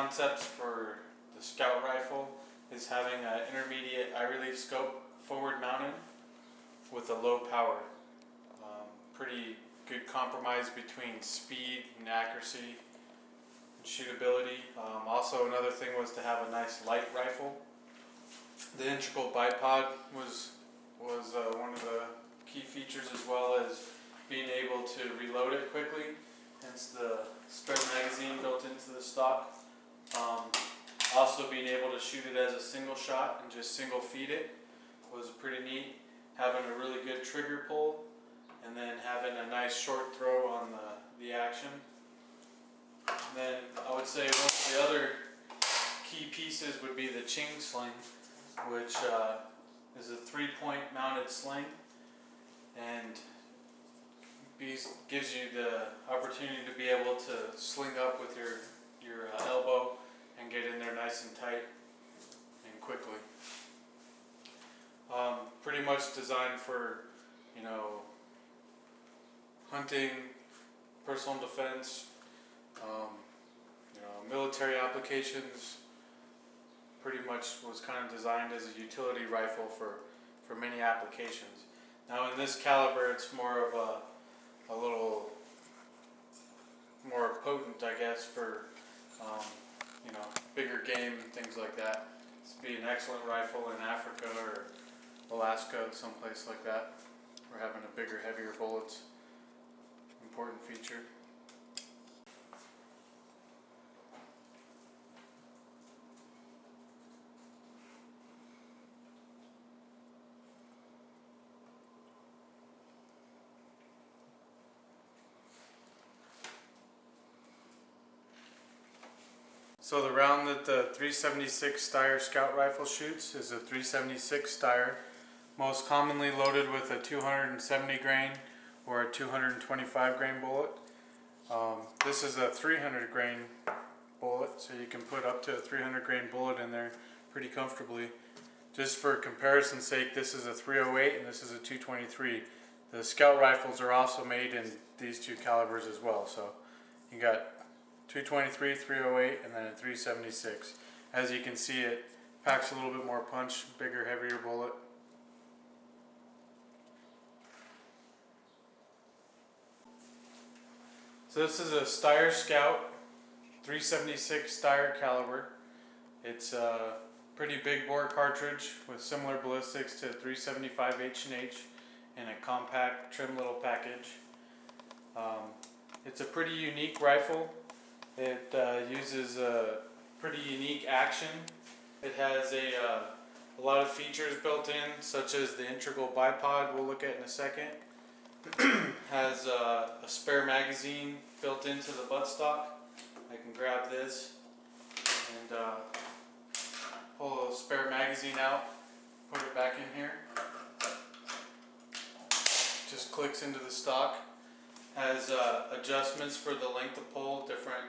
concepts for the Scout rifle is having an intermediate eye relief scope forward mounted with a low power. Pretty good compromise between speed and accuracy and shootability. Also another thing was to have a nice light rifle. The integral bipod was one of the key features, as well as being able to reload it quickly, hence the spare magazine built into the stock. Also being able to shoot it as a single shot and just single feed it was pretty neat. Having a really good trigger pull, and then having a nice short throw on the action. And then I would say one of the other key pieces would be the Ching sling, which is a 3-point mounted sling, and gives you the opportunity to be able to sling up with your elbow and get in there nice and tight and quickly. Pretty much designed for, hunting, personal defense, military applications. Pretty much was kind of designed as a utility rifle for many applications. Now in this caliber, it's more of a little more potent, I guess, for bigger game and things like that. This would be an excellent rifle in Africa or Alaska, someplace like that. We're having a bigger, heavier bullets. Important feature. So the round that the 376 Steyr Scout rifle shoots is a 376 Steyr, most commonly loaded with a 270 grain or a 225 grain bullet. This is a 300 grain bullet, so you can put up to a 300 grain bullet in there pretty comfortably. Just for comparison's sake, this is a 308 and this is a 223. The Scout rifles are also made in these two calibers as well. So you got 223, 308, and then a 376. As you can see, it packs a little bit more punch, bigger, heavier bullet. So this is a Steyr Scout 376 Steyr caliber. It's a pretty big bore cartridge with similar ballistics to 375 H&H in a compact, trim little package. It's a pretty unique rifle. It uses a pretty unique action. It has a lot of features built in, such as the integral bipod we'll look at in a second. Has a spare magazine built into the buttstock. I can grab this and pull a spare magazine out, put it back in here. Just clicks into the stock. Has adjustments for the length of pull, different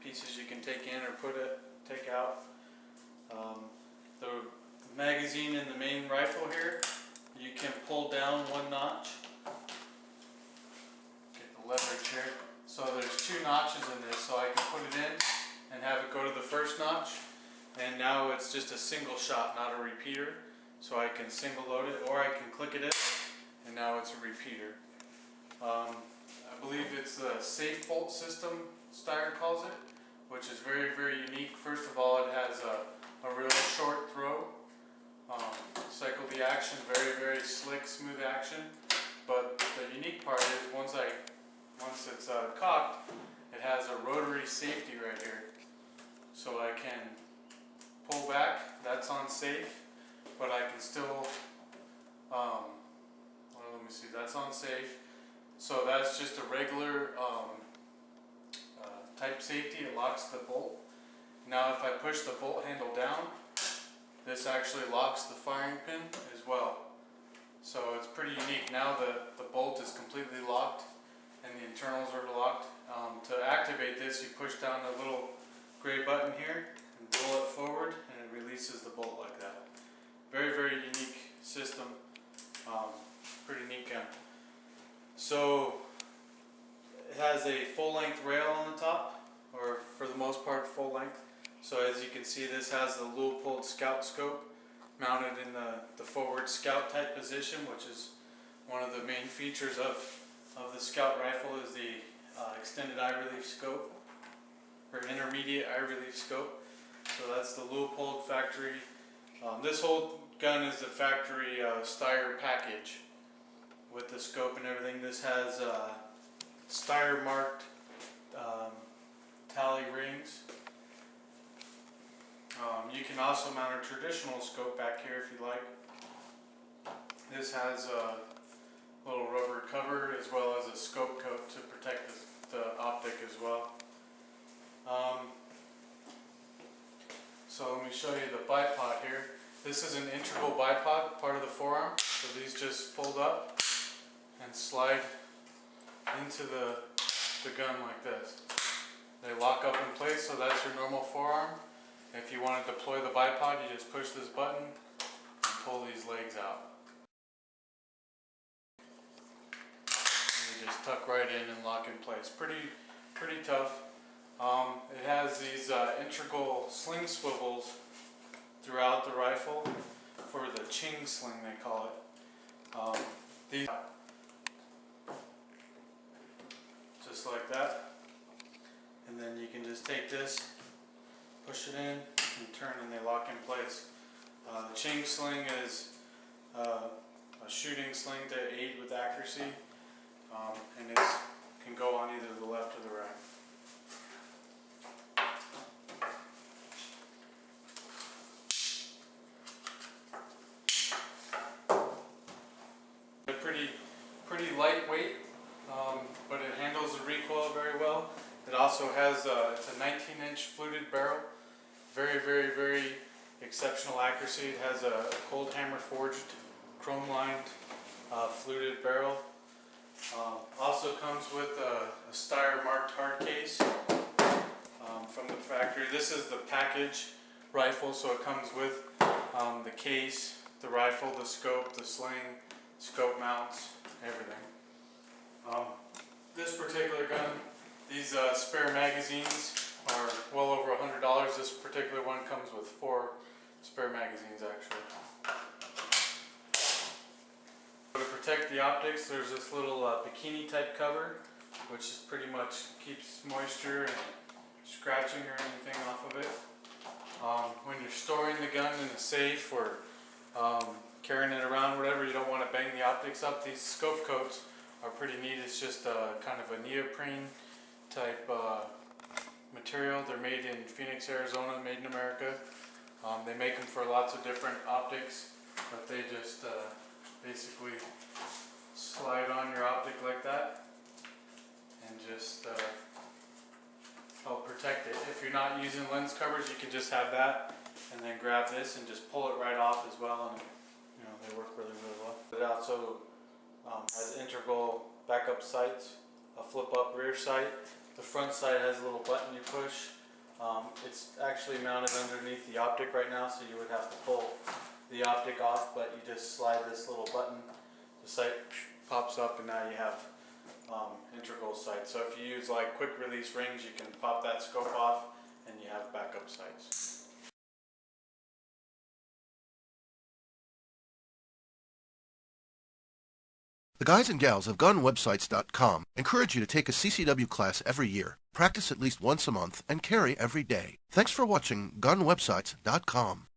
pieces you can take in or take out. The magazine in the main rifle here, you can pull down one notch. Get the leverage here. So there's two notches in this, so I can put it in and have it go to the first notch. And now it's just a single shot, not a repeater. So I can single load it, or I can click it in, and now it's a repeater. I believe it's the safe bolt system, Steyr calls it, which is very, very unique. First of all, it has a real short throw. Cycle the action, very, very slick, smooth action. But the unique part is once it's cocked, it has a rotary safety right here. So I can pull back, that's on safe, but I can still, let me see, that's on safe. So that's just a regular type safety, it locks the bolt. Now if I push the bolt handle down, this actually locks the firing pin as well. So it's pretty unique. Now the bolt is completely locked and the internals are locked. To activate this, you push down the little gray button here and pull it forward, and it releases the bolt like that. Very, very unique system. Pretty neat gun. So it has a full-length rail on the top, or for the most part full length. So as you can see, this has the Leupold Scout scope mounted in the forward scout type position, which is one of the main features of the scout rifle is the extended eye relief scope, or intermediate eye relief scope. So that's the Leupold factory. This whole gun is the factory Steyr package with the scope and everything. This has Steyr marked tally rings. You can also mount a traditional scope back here if you like. This has a little rubber cover as well as a scope coat to protect the optic as well. So let me show you the bipod here. This is an integral bipod, part of the forearm. So these just fold up and slide into the gun like this. They lock up in place, so that's your normal forearm. If you want to deploy the bipod, you just push this button and pull these legs out. And you just tuck right in and lock in place. Pretty tough. It has these integral sling swivels throughout the rifle for the ching sling, they call it. These just like that, and then you can just take this, push it in, and turn, and they lock in place. The ching sling is a shooting sling to aid with accuracy, and it can go on either the left or the right. Pretty lightweight, but it handles the recoil very well. It also has it's a 19-inch fluted barrel, very exceptional accuracy. It has a cold hammer forged, chrome lined, fluted barrel. Also comes with a Steyr marked hard case from the factory. This is the package rifle, so it comes with the case, the rifle, the scope, the sling, scope mounts, everything. This particular gun, these spare magazines are well over $100. This particular one comes with 4 spare magazines actually. To protect the optics, there's this little bikini type cover, which is pretty much keeps moisture and scratching or anything off of it. When you're storing the gun in a safe or carrying it around, whatever, you don't want to bang the optics up. These scope coats are pretty neat. It's just kind of a neoprene type material. They're made in Phoenix, Arizona, made in America. They make them for lots of different optics, but they just basically slide on your optic like that and just help protect it. If you're not using lens covers, you can just have that and then grab this and just pull it right off as well, and they work really well. It also has integral backup sights, a flip up rear sight. The front sight has a little button you push. It's actually mounted underneath the optic right now, so you would have to pull the optic off, but you just slide this little button, the sight pops up, and now you have integral sight. So if you use like quick release rings, you can pop that scope off and you have backup sights. The guys and gals of GunWebsites.com encourage you to take a CCW class every year, practice at least once a month, and carry every day. Thanks for watching GunWebsites.com.